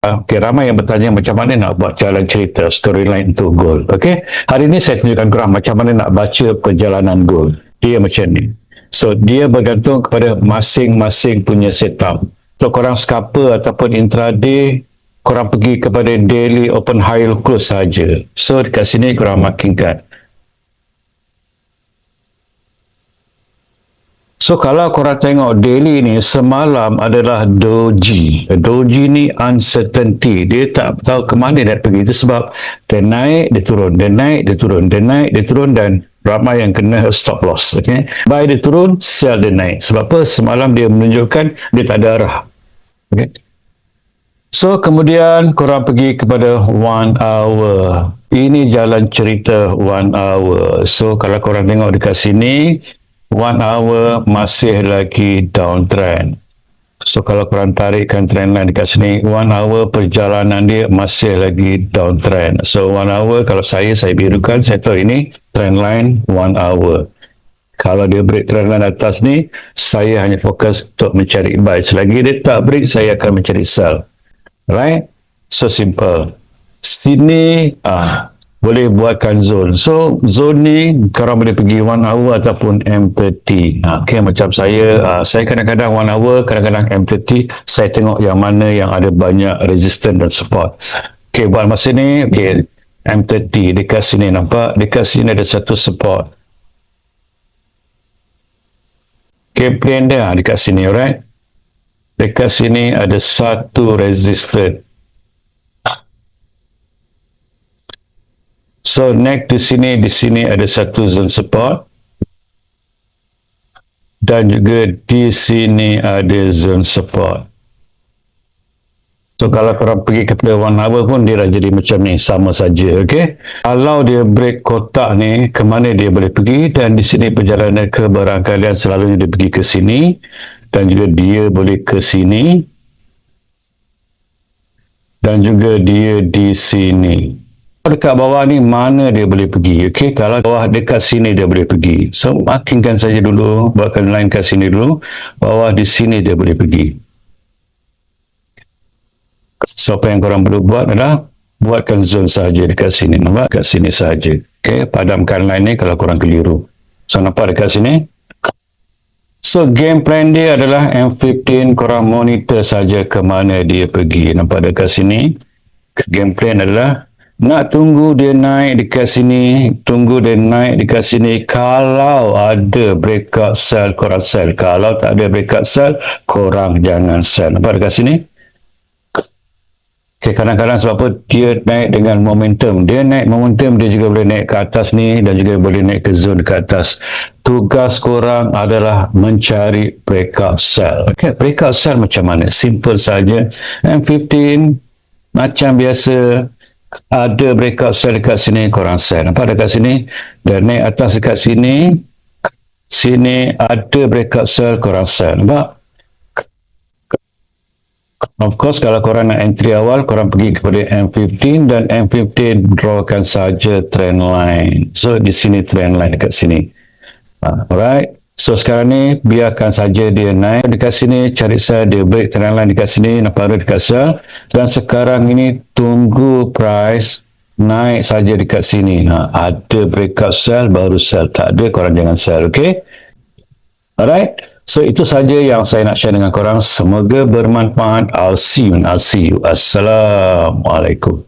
Okay, ramai yang bertanya macam mana nak buat jalan cerita storyline untuk goal. Okay, hari ini saya tunjukkan korang macam mana nak baca perjalanan goal. Dia macam ni. So, dia bergantung kepada masing-masing punya setup. So, korang scalper ataupun intraday, korang pergi kepada daily open high close saja. So, dekat sini korang markingkan. So, kalau korang tengok daily ni, semalam adalah doji. Doji ni uncertainty. Dia tak tahu ke mana dia pergi. Itu sebab dia naik, dia turun. Dia naik, dia turun. Dia naik, dia turun dan ramai yang kena stop loss. Okay? Buy dia turun, sell dia naik. Sebab apa? Semalam dia menunjukkan dia tak ada arah. Okay? So, kemudian korang pergi kepada 1 hour. Ini jalan cerita 1 hour. So, kalau korang tengok dekat sini, 1 hour masih lagi downtrend. So, kalau korang tarikkan trendline dekat sini, 1 hour perjalanan dia masih lagi downtrend. So, 1 hour kalau saya birukan, saya tahu ini trendline 1 hour. Kalau dia break trendline atas ni, saya hanya fokus untuk mencari buy. Selagi dia tak break, saya akan mencari sell. Right? So, simple. Sini, boleh buatkan zone. So, zone ni korang boleh pergi 1 hour ataupun M30. Okay, macam saya kadang-kadang 1 hour, kadang-kadang M30. Saya tengok yang mana yang ada banyak resistance dan support. Okay, buat masa ni, okay, M30 dekat sini nampak, dekat sini ada satu support. Okay, plan dia dekat sini, alright? Dekat sini ada satu resistance. So, next di sini ada satu zone support. Dan juga di sini ada zone support. So, kalau korang pergi kepada 1 hour pun, dia dah jadi macam ni, sama saja, okay? Kalau dia break kotak ni, ke mana dia boleh pergi, dan di sini perjalanan ke barangkalian selalunya dia pergi ke sini, dan juga dia boleh ke sini, dan juga dia di sini. Dekat bawah ni mana dia boleh pergi, okey? Kalau bawah dekat sini dia boleh pergi. So, markingkan saja dulu, buatkan line kat sini dulu. Bawah di sini dia boleh pergi. So, apa yang korang perlu buat adalah buatkan zone saja dekat sini, nampak? Dekat sini saja. Okey, padamkan line ni kalau korang keliru. So, nampak dekat sini? So, game plan dia adalah M15, korang monitor saja ke mana dia pergi. Nampak dekat sini? Game plan adalah nak tunggu dia naik dekat sini, tunggu dia naik dekat sini. Kalau ada breakout sell, korang sell. Kalau tak ada breakout sell, korang jangan sell. Nampak dekat sini? Okay, kadang-kadang sebab apa dia naik dengan momentum. Dia naik momentum, dia juga boleh naik ke atas ni dan juga boleh naik ke zone ke atas. Tugas korang adalah mencari breakout sell. Okay, breakout sell macam mana? Simple saja. M15 macam biasa, ada breakout sell dekat sini, korang sell. Nampak dekat sini? Dan naik atas dekat sini. Sini ada breakout sell, korang sell. Nampak? Of course, kalau korang nak entry awal, korang pergi kepada M15 dan M15 drawkan saja trend line. So, di sini trend line dekat sini. Alright. So, sekarang ni, biarkan saja dia naik dekat sini, cari sell, dia break trend line dekat sini, nampak ada dekat sell. Dan sekarang ini, tunggu price naik saja dekat sini. Ada breakout sell, baru sell. Tak ada, korang jangan sell, okay? Alright. So, itu saja yang saya nak share dengan korang. Semoga bermanfaat. I'll see you. Assalamualaikum.